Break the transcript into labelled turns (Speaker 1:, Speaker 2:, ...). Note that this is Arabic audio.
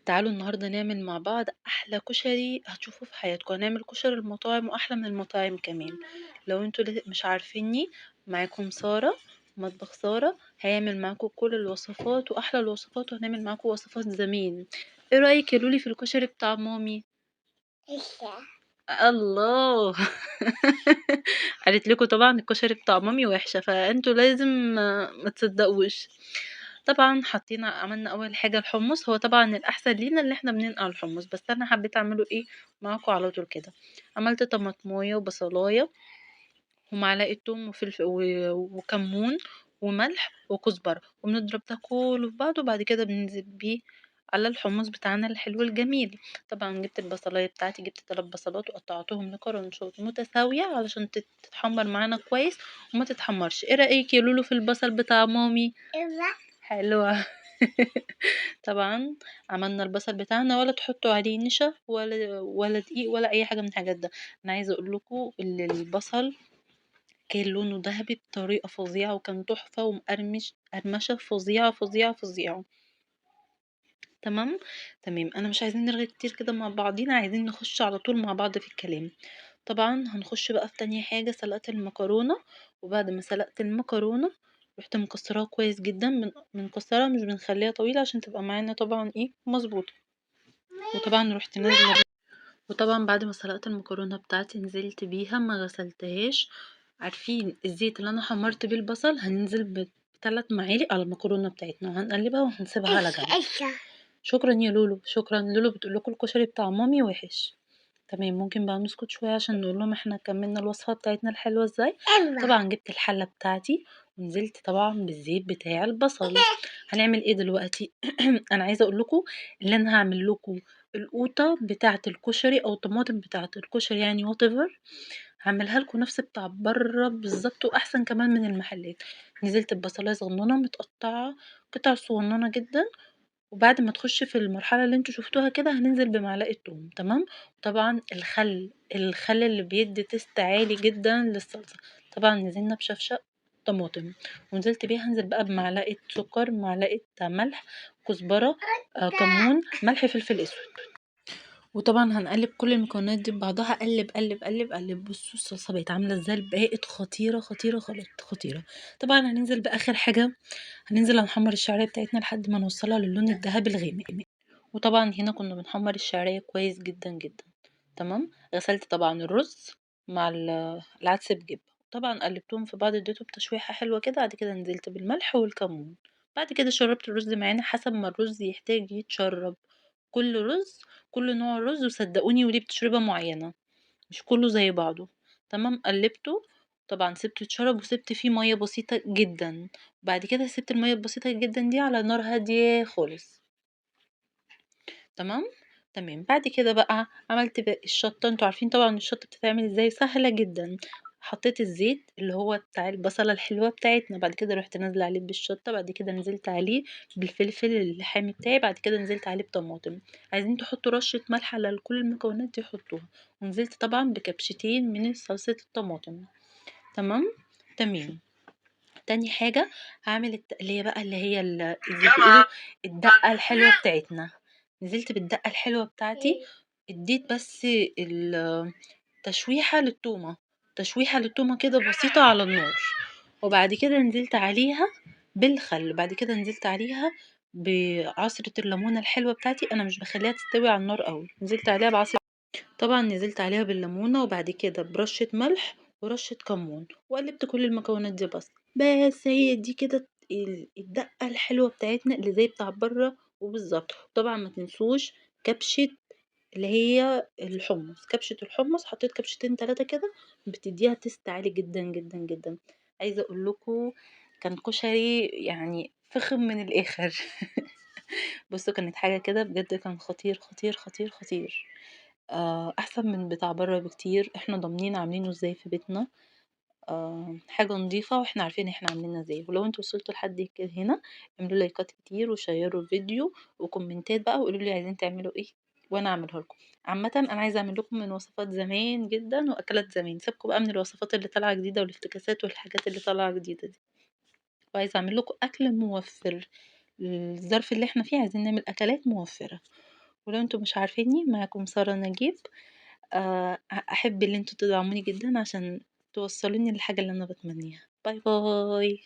Speaker 1: تعالوا النهارده نعمل مع بعض احلى كشري هتشوفوه في حياتكم. هنعمل كشري المطاعم واحلى من المطاعم كمان. لو انتوا مش عارفيني، معاكم سارة، مطبخ سارة هيعمل معاكم كل الوصفات واحلى الوصفات، وهنعمل معاكم وصفات زمان. ايه رايك يا لولي في الكشري بتاع مامي؟
Speaker 2: قشطة.
Speaker 1: الله. قالت لكم طبعا الكشري بتاع مامي وحشه، فانتوا لازم ما تصدقوش. طبعا عملنا اول حاجه الحمص. هو طبعا الاحسن لينا اللي احنا بننقع الحمص، بس انا حبيت اعمله ايه معاكم على طول كده. عملت طماطمايه وبصلايه ومعلقه توم وفلفل وكمون وملح وكزبره، وبنضرب ده كله في بعضه، وبعد كده بننزل بيه على الحمص بتاعنا الحلو الجميل. طبعا جبت البصلايه بتاعتي، جبت 3 بصلات وقطعتهم لقرنشات متساويه علشان تتحمر معانا كويس وما تتحمرش. ايه رايك يا لولو في البصل بتاع مامي؟
Speaker 2: ايوه.
Speaker 1: حلوة. طبعا عملنا البصل بتاعنا، ولا تحطوا عليه نشا ولا دقيق ولا اي حاجه من الحاجات ده. انا عايزه اقول لكم ان البصل كان لونه ذهبي بطريقه فظيعه، وكان تحفه ومقرمش قرمشه فظيعه فظيعه فظيعه. تمام. تمام، انا مش عايزين نرغي كتير كده مع بعضينا، عايزين نخش على طول مع بعض في الكلام. طبعا هنخش بقى في تانية حاجة، سلقت المكرونة. وبعد ما سلقت المكرونة رحت مكسراها كويس جدا، بنكسرها مش بنخليها طويلة عشان تبقى معانا طبعا ايه مظبوطة. وطبعا رحت نازلة وطبعا بعد ما سلقت المكرونة بتاعتي نزلت بيها ما غسلتهاش. عارفين الزيت اللي انا حمرت بيه البصل هننزل بثلاث معالق على المكرونة بتاعتنا، وهنقلبها وهنسيبها على جنب.
Speaker 2: قشطة.
Speaker 1: شكرا يا لولو، شكرا. لولو بتقول لكم الكشري بتاع مامي وحش. تمام، ممكن بقى نسكت شوية عشان نقول لهم احنا كملنا الوصفة بتاعتنا الحلوة ازاي.
Speaker 2: ايوه.
Speaker 1: طبعا جبت الحلة بتاعتي ونزلت طبعا بالزيت بتاع البصل. هنعمل ايه دلوقتي؟ انا عايزة اقول لكم اللي انا هعمل لكم القوطة بتاعة الكشري او الطماطم بتاعة الكشري، يعني whatever. هعملها لكم نفس بتاع بره بالظبط، واحسن كمان من المحلات. نزلت ببصلايه صغننه متقطعه قطع صغننه جدا. وبعد ما تخش في المرحلة اللي انتوا شفتوها كده هننزل بمعلقة توم. تمام. طبعا الخل اللي بيدي تيست عالي جدا للصلصة. طبعا نزلنا بشفشق طماطم، ونزلت بيها هنزل بقى بمعلقة سكر، معلقة ملح، كزبرة، كمون، ملح، فلفل اسود. وطبعا هنقلب كل المكونات دي ببعضها، قلب قلب قلب قلب. بصوا الصلصة بقت عاملة ازاي، بقت خطيرة خطيرة خطيرة. طبعا هننزل بآخر حاجة، هننزل هنحمر الشعرية بتاعتنا لحد ما نوصلها للون الذهبي الغامق. وطبعا هنا كنا بنحمر الشعرية كويس جدا جدا. تمام. غسلت طبعا الرز مع العدس بجبة، طبعا قلبتهم في بعض، اديتهم تشويحة حلوة كده. بعد كده نزلت بالملح والكمون. بعد كده شربت الرز معانا حسب ما الرز يحتاج يتشرب. كل رز، كل نوع رز، وصدقوني وليه بتشربة معينة، مش كله زي بعضه. تمام. قلبته، طبعا سبته يتشرب وسبت فيه مية بسيطة جدا. بعد كده سبت المية البسيطة جدا دي على نار هادية خالص. تمام. تمام. بعد كده بقى عملت بقى الشطة. انتوا عارفين طبعا الشطة بتتعمل ازاي، سهلة جدا. حطيت الزيت اللي هو بتاع البصلة الحلوة بتاعتنا، بعد كده رحت نازلة عليه بالشطة، بعد كده نزلت عليه بالفلفل الحامي بتاعي، بعد كده نزلت عليه بطماطم. عايزين تحطوا رشة ملح على كل المكونات دي حطوها. ونزلت طبعا بكبشتين من صلصة الطماطم. تمام. تمام. تاني حاجة هعمل التقلية بقى اللي هي اللي بيقولوا الدقة الحلوة بتاعتنا. نزلت بالدقة الحلوة بتاعتي، اديت بس تشويحة للتومة، تشويحة للتومة كده بسيطة على النار. وبعد كده نزلت عليها بالخل، بعد كده نزلت عليها بعصرة الليمونة الحلوة بتاعتي. انا مش بخليها تستوي على النار قوي، نزلت عليها بعصرة. طبعا نزلت عليها بالليمونة، وبعد كده برشة ملح ورشة كمون، وقلبت كل المكونات دي. بس هي دي كده الدقة الحلوة بتاعتنا اللي زي بتاع بره وبالظبط. طبعا ما تنسوش كبشة اللي هي الحمص، كبشة الحمص حطيت كبشتين 3 كده، بتديها تيست عالي جدا جدا جدا. عايزة اقول لكم كان كشري يعني فخم من الاخر. بصوا كانت حاجة كده بجد، كان خطير خطير خطير خطير. احسن من بتاع بره بكتير. احنا ضامنين عاملينه ازاي في بيتنا، حاجة نضيفة واحنا عارفين احنا عاملينها ازاي. ولو انتوا وصلتوا لحد هنا اعملوا لايكات كتير وشيروا الفيديو وكومنتات بقى، وقولوا لي عايزين تعملوا ايه وانا اعمله لكم. عامة انا عايزة اعمل لكم من وصفات زمان جدا واكلات زمان، سيبكم بقى من الوصفات اللي طالعة جديدة والافتكاسات والحاجات اللي طالعة جديدة دي. وعايزة اعمل لكم اكل موفر. الظرف اللي احنا فيه عايزين نعمل اكلات موفرة. ولو انتوا مش عارفيني، معاكم سارة نجيب. احب ان انتوا تدعموني جدا عشان توصلوني للحاجة اللي انا بتمنيها. باي باي.